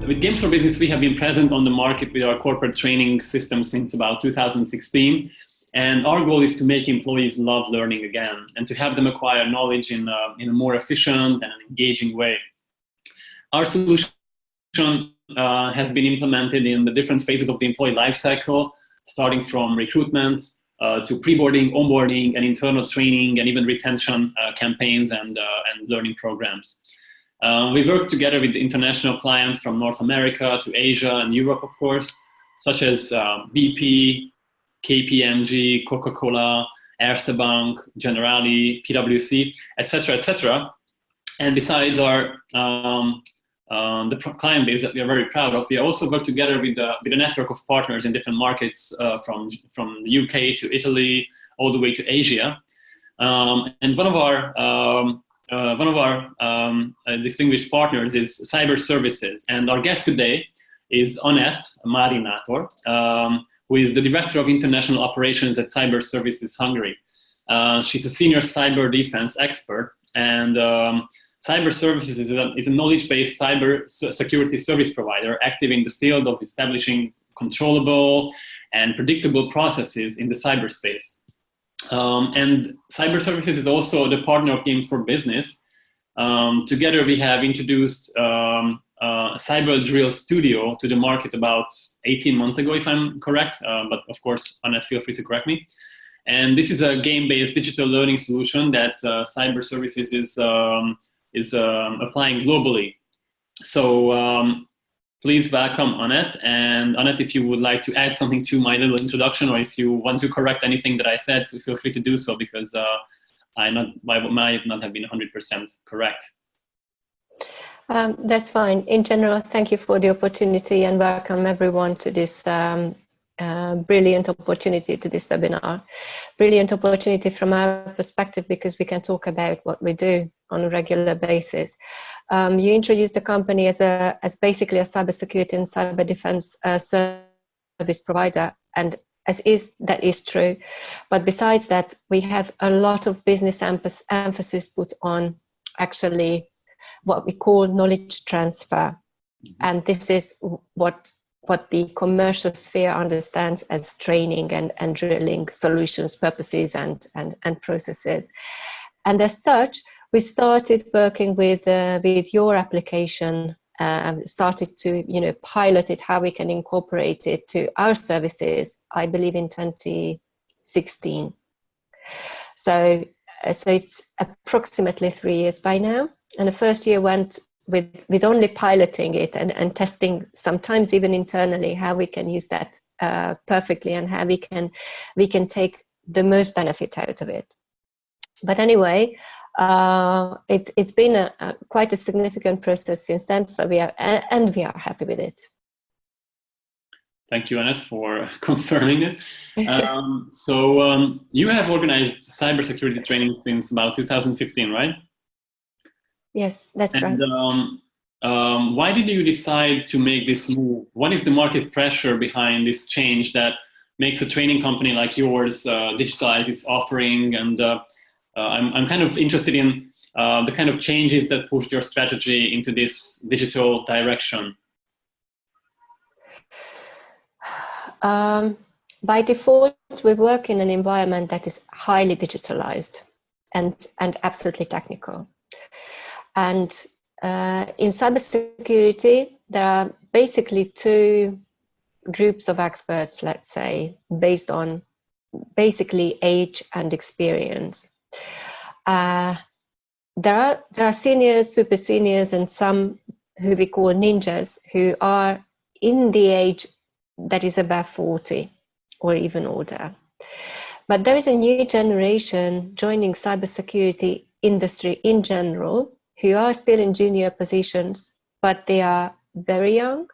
with Games for Business, we have been present on the market with our corporate training system since about 2016. And our goal is to make employees love learning again and to have them acquire knowledge in a more efficient and engaging way. Our solution has been implemented in the different phases of the employee lifecycle, starting from recruitment to pre-boarding, onboarding, and internal training, and even retention campaigns and learning programs. We work together with international clients from North America to Asia and Europe, of course, such as BP, KPMG, Coca-Cola, Erste Bank, Generali, PwC, etc., etc. And besides our the client base that we are very proud of, we also work together with a network of partners in different markets from the UK to Italy, all the way to Asia. And one of our distinguished partners is Cyber Services, and our guest today is Anett Marinator, who is the Director of International Operations at Cyber Services Hungary. She's a senior cyber defense expert, and Cyber Services is a knowledge-based cyber security service provider active in the field of establishing controllable and predictable processes in the cyberspace. And Cyber Services is also the partner of Games for Business. Together we have introduced Cyber Drill Studio to the market about 18 months ago, if I'm correct, but of course, Anett, feel free to correct me. And this is a game-based digital learning solution that Cyber Services is applying globally. So please welcome Anett. And Anett, if you would like to add something to my little introduction, or if you want to correct anything that I said, feel free to do so, because I might not have been 100% correct. That's fine. In general, thank you for the opportunity and welcome everyone to this brilliant opportunity, to this webinar. Brilliant opportunity from our perspective because we can talk about what we do on a regular basis. You introduced the company as basically a cybersecurity and cyber defense service provider, and that is true. But besides that, we have a lot of business emphasis put on actually what we call knowledge transfer, and this is what the commercial sphere understands as training and drilling solutions, purposes, and processes. And as such, we started working with your application, started to pilot it, how we can incorporate it to our services, I believe in 2016. So it's approximately 3 years by now. And the first year went with only piloting it and testing, sometimes even internally, how we can use that perfectly and how we can take the most benefit out of it. But anyway, it's been quite a significant process since then, so we are happy with it. Thank you, Anett, for confirming it. So you have organized cybersecurity training since about 2015, right? Yes, that's right. Why did you decide to make this move? What is the market pressure behind this change that makes a training company like yours digitalize its offering? And I'm kind of interested in the kind of changes that pushed your strategy into this digital direction. By default, we work in an environment that is highly digitalized and absolutely technical. And in cybersecurity, there are basically two groups of experts, let's say, based on basically age and experience. There are seniors, super seniors, and some who we call ninjas, who are in the age that is above 40 or even older. But there is a new generation joining cybersecurity industry in general, who are still in junior positions, but they are very young,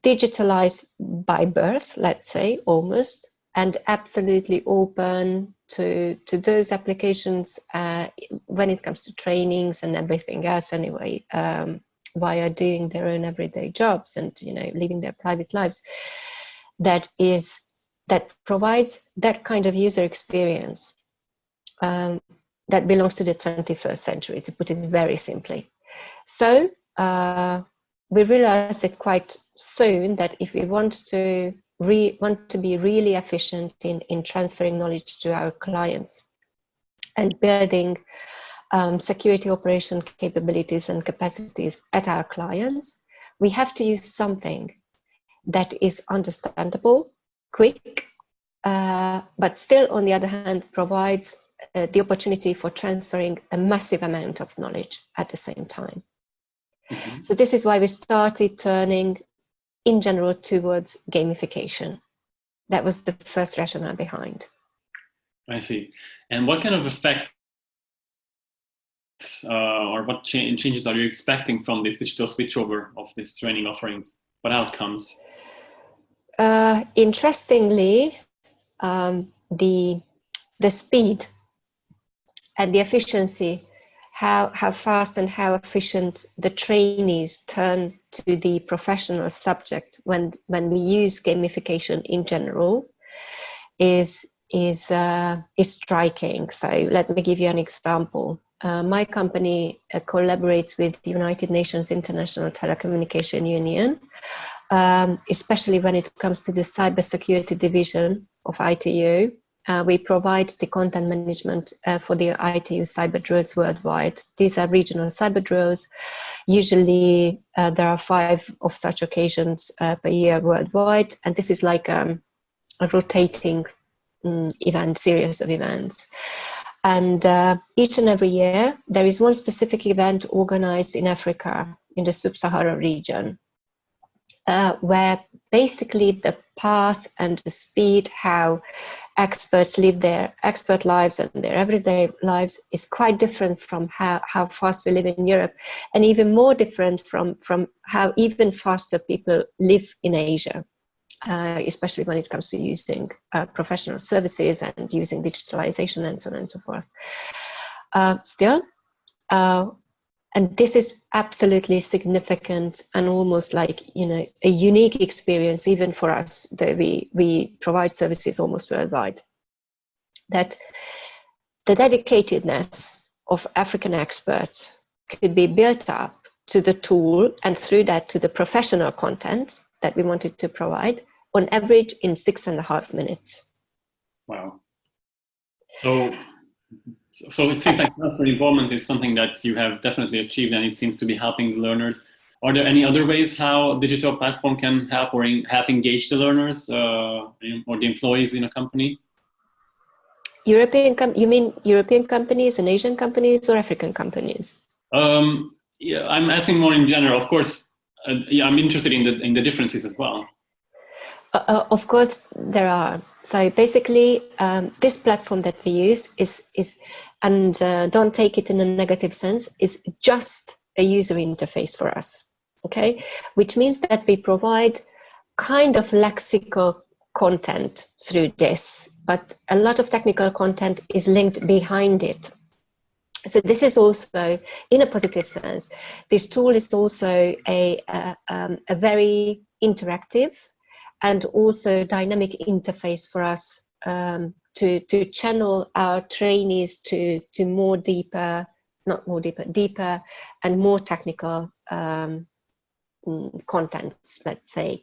digitalized by birth, let's say, almost, and absolutely open to those applications when it comes to trainings and everything else anyway, while doing their own everyday jobs and living their private lives. That provides that kind of user experience that belongs to the 21st century, to put it very simply. So we realized it quite soon that if we want to be really efficient in transferring knowledge to our clients and building security operation capabilities and capacities at our clients, we have to use something that is understandable, quick, but still, on the other hand, provides the opportunity for transferring a massive amount of knowledge at the same time. Mm-hmm. So this is why we started turning, in general, towards gamification. That was the first rationale behind. I see. And what kind of effect or what changes are you expecting from this digital switchover of these training offerings? What outcomes? Interestingly, the speed and the efficiency, how fast and how efficient the trainees turn to the professional subject when we use gamification in general is striking. So let me give you an example. My company collaborates with the United Nations International Telecommunication Union, especially when it comes to the cybersecurity division of ITU. We provide the content management for the ITU cyber drills worldwide. These are regional cyber drills. Usually there are 5 of such occasions per year worldwide, and this is like a rotating series of events. And each and every year, there is one specific event organized in Africa, in the sub-Saharan region, where basically the path and the speed, how experts live their expert lives and their everyday lives is quite different from how fast we live in Europe, and even more different from how even faster people live in Asia. Especially when it comes to using professional services and using digitalization and so on and so forth. And this is absolutely significant and almost like, a unique experience even for us, that we provide services almost worldwide. That the dedicatedness of African experts could be built up to the tool and through that to the professional content that we wanted to provide, on average in 6.5 minutes. Wow. So it seems like customer involvement is something that you have definitely achieved, and it seems to be helping the learners. Are there any other ways how digital platform can help or help engage the learners or the employees in a company? You mean European companies and Asian companies or African companies? Yeah, I'm asking more in general. Of course, I'm interested in the differences as well. Of course, there are. So basically, this platform that we use is and don't take it in a negative sense, is just a user interface for us. Okay, which means that we provide kind of lexical content through this, but a lot of technical content is linked behind it. So this is also, in a positive sense, this tool is also a very interactive and also dynamic interface for us to channel our trainees to deeper and more technical contents, let's say,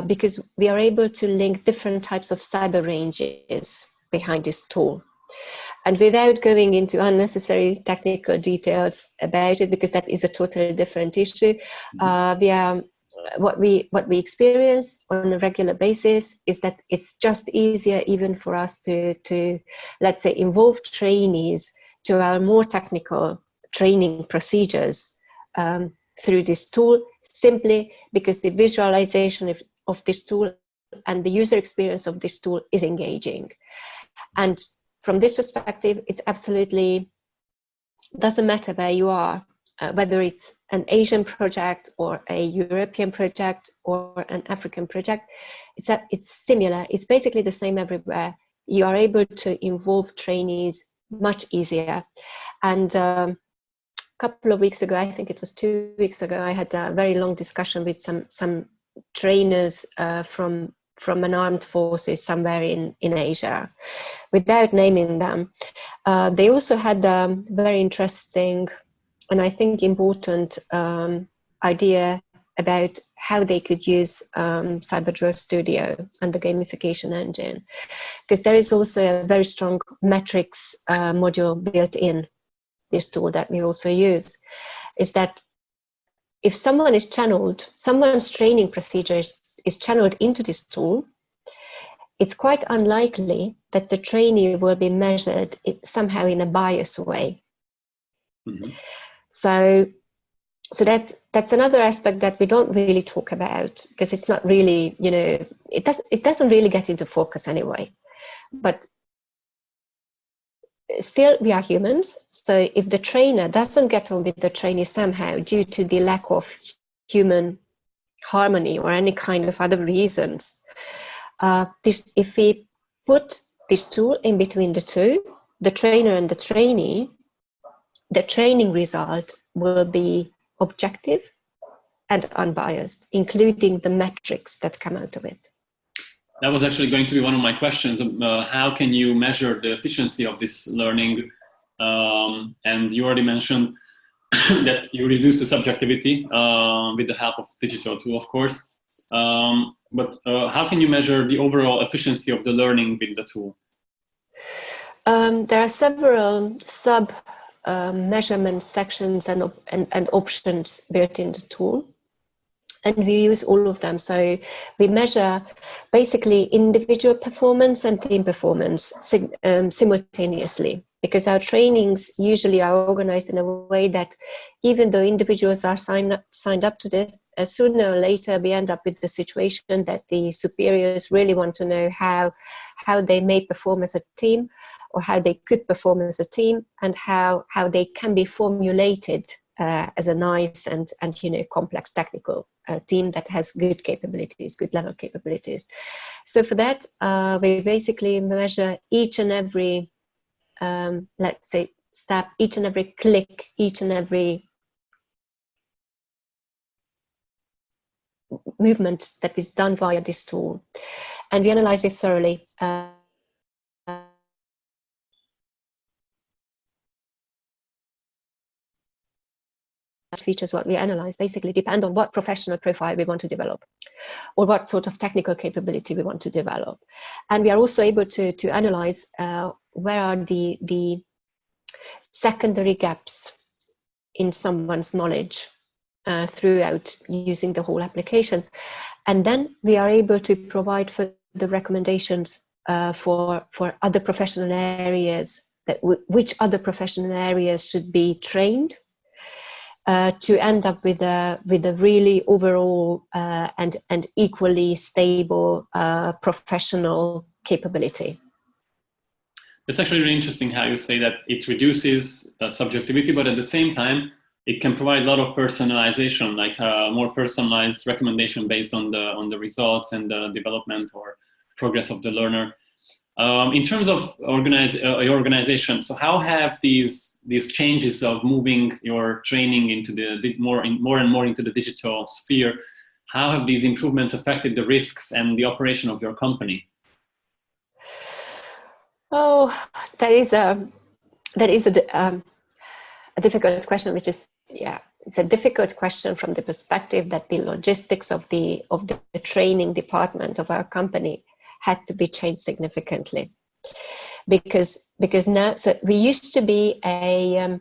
because we are able to link different types of cyber ranges behind this tool. And without going into unnecessary technical details about it, because that is a totally different issue, what we experience on a regular basis is that it's just easier even for us to let's say involve trainees to our more technical training procedures through this tool, simply because the visualization of this tool and the user experience of this tool is engaging. And from this perspective, it's absolutely doesn't matter where you are, whether it's an Asian project or a European project or an African project. It's similar. It's basically the same everywhere. You are able to involve trainees much easier. And a couple of weeks ago, I think it was 2 weeks ago, I had a very long discussion with some trainers from an armed forces somewhere in Asia, without naming them. They also had a very interesting and I think important idea about how they could use CyberDraw Studio and the gamification engine, because there is also a very strong metrics module built in this tool that we also use. Is that if someone is channeled, someone's training procedure is channeled into this tool, it's quite unlikely that the trainee will be measured somehow in a biased way. Mm-hmm. So that's another aspect that we don't really talk about, because it's not really, you know, it doesn't really get into focus anyway. But still, we are humans. So if the trainer doesn't get on with the trainee somehow due to the lack of human harmony or any kind of other reasons, if we put this tool in between the two, the trainer and the trainee, the training result will be objective and unbiased, including the metrics that come out of it. That was actually going to be one of my questions. How can you measure the efficiency of this learning? And you already mentioned that you reduce the subjectivity with the help of digital tool, of course. But how can you measure the overall efficiency of the learning with the tool? There are several sub measurement sections and options built in the tool, and we use all of them. So we measure basically individual performance and team performance simultaneously, because our trainings usually are organized in a way that even though individuals are signed up to this, sooner or later we end up with the situation that the superiors really want to know how they may perform as a team, or how they could perform as a team, and how they can be formulated as a nice and you know, complex technical team that has good capabilities, good level capabilities. So for that, we basically measure each and every let's say step, each and every click, each and every movement that is done via this tool, and we analyze it thoroughly. Features what we analyze basically depend on what professional profile we want to develop, or what sort of technical capability we want to develop. And we are also able to analyze where are the secondary gaps in someone's knowledge throughout using the whole application. And then we are able to provide for the recommendations for other professional areas, that which other professional areas should be trained to end up with a really overall and equally stable professional capability. It's actually really interesting how you say that it reduces subjectivity, but at the same time, it can provide a lot of personalization, like more personalized recommendation based on the results and the development or progress of the learner. In terms of your organization, so how have these changes of moving your training into the more and more into the digital sphere, how have these improvements affected the risks and the operation of your company? Oh, that is a difficult question, which is, yeah, it's a difficult question from the perspective that the logistics of the training department of our company had to be changed significantly, because now, so we used to be a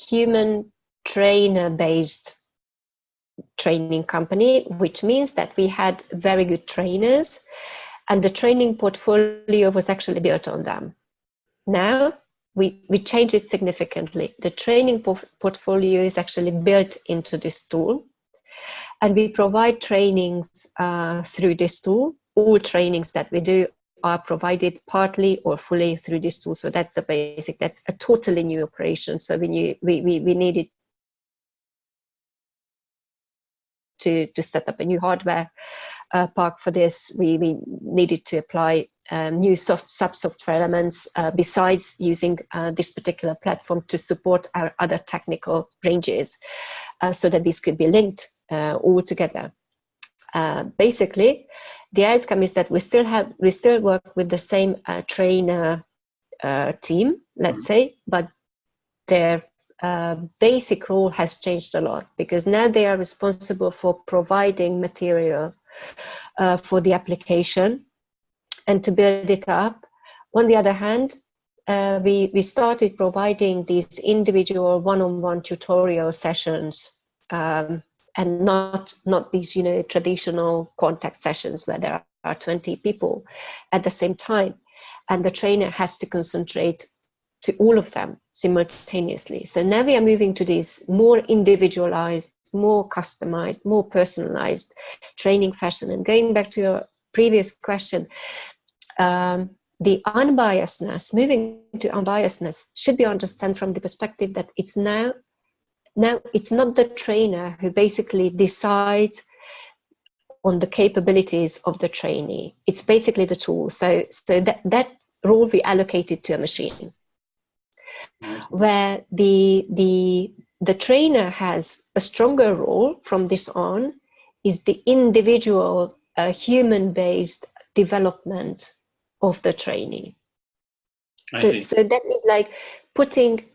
human trainer based training company, which means that we had very good trainers and the training portfolio was actually built on them. Now we changed it significantly. The training portfolio is actually built into this tool, and we provide trainings through this tool. All trainings that we do are provided partly or fully through this tool. So that's the basic, that's a totally new operation. So we needed to set up a new hardware park for this. We needed to apply new sub-software elements besides using this particular platform to support our other technical ranges, so that these could be linked all together. Basically, the outcome is that we still work with the same trainer team, let's say, but their basic role has changed a lot, because now they are responsible for providing material for the application and to build it up. On the other hand, we started providing these individual one-on-one tutorial sessions, and not these traditional contact sessions where there are 20 people at the same time, and the trainer has to concentrate to all of them simultaneously. So now we are moving to these more individualized, more customized, more personalized training fashion. And going back to your previous question, the unbiasedness, moving to unbiasedness, should be understood from the perspective that it's now it's not the trainer who basically decides on the capabilities of the trainee. It's basically the tool. So that role we allocated to a machine, where the trainer has a stronger role from this on, is the individual human-based development of the trainee. So that is like putting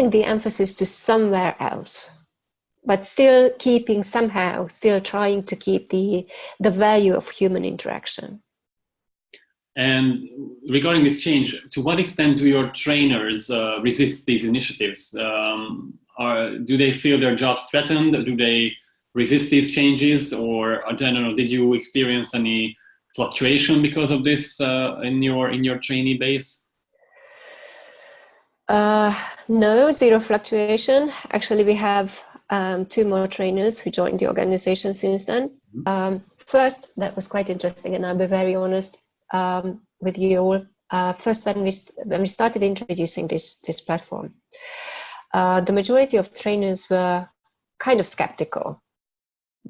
the emphasis to somewhere else, but still trying to keep the value of human interaction. And regarding this change, to what extent do your trainers resist these initiatives? Do they feel their jobs threatened? Do they resist these changes? Or I don't know, did you experience any fluctuation because of this in your trainee base? No, zero fluctuation. Actually, we have 2 more trainers who joined the organization since then. First, that was quite interesting, and I'll be very honest with you all. First, when we started introducing this platform, the majority of trainers were kind of skeptical,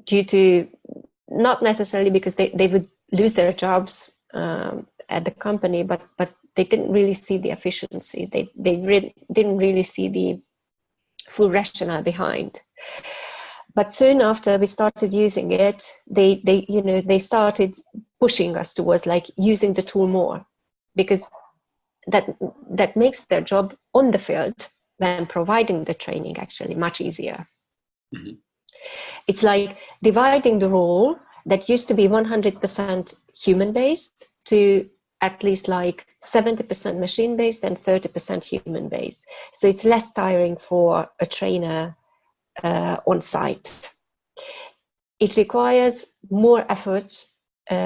due to not necessarily because they would lose their jobs at the company, but they didn't really see the efficiency. They didn't really see the full rationale behind. But soon after we started using it, they started pushing us towards like using the tool more, because that makes their job on the field when providing the training actually much easier. Mm-hmm. It's like dividing the role that used to be 100% human-based to at least like 70% machine-based and 30% human-based. So it's less tiring for a trainer on site. It requires more effort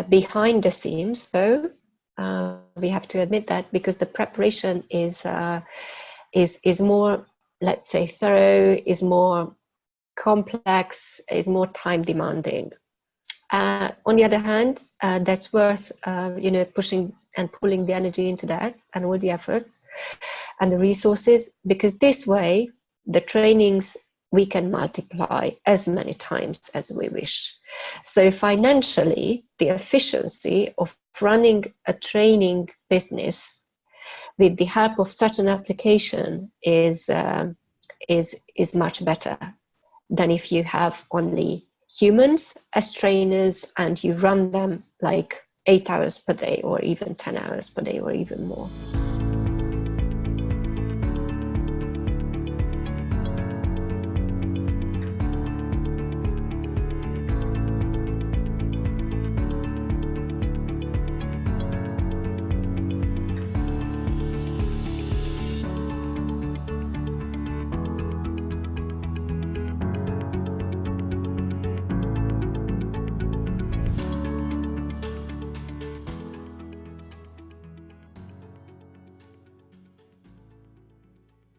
behind the scenes, though. We have to admit that, because the preparation is more, let's say, thorough, is more complex, is more time demanding. On the other hand, that's worth pushing and pulling the energy into that and all the efforts and the resources, because this way the trainings we can multiply as many times as we wish. So financially, the efficiency of running a training business with the help of such an application is much better than if you have only humans as trainers and you run them like 8 hours per day or even 10 hours per day or even more.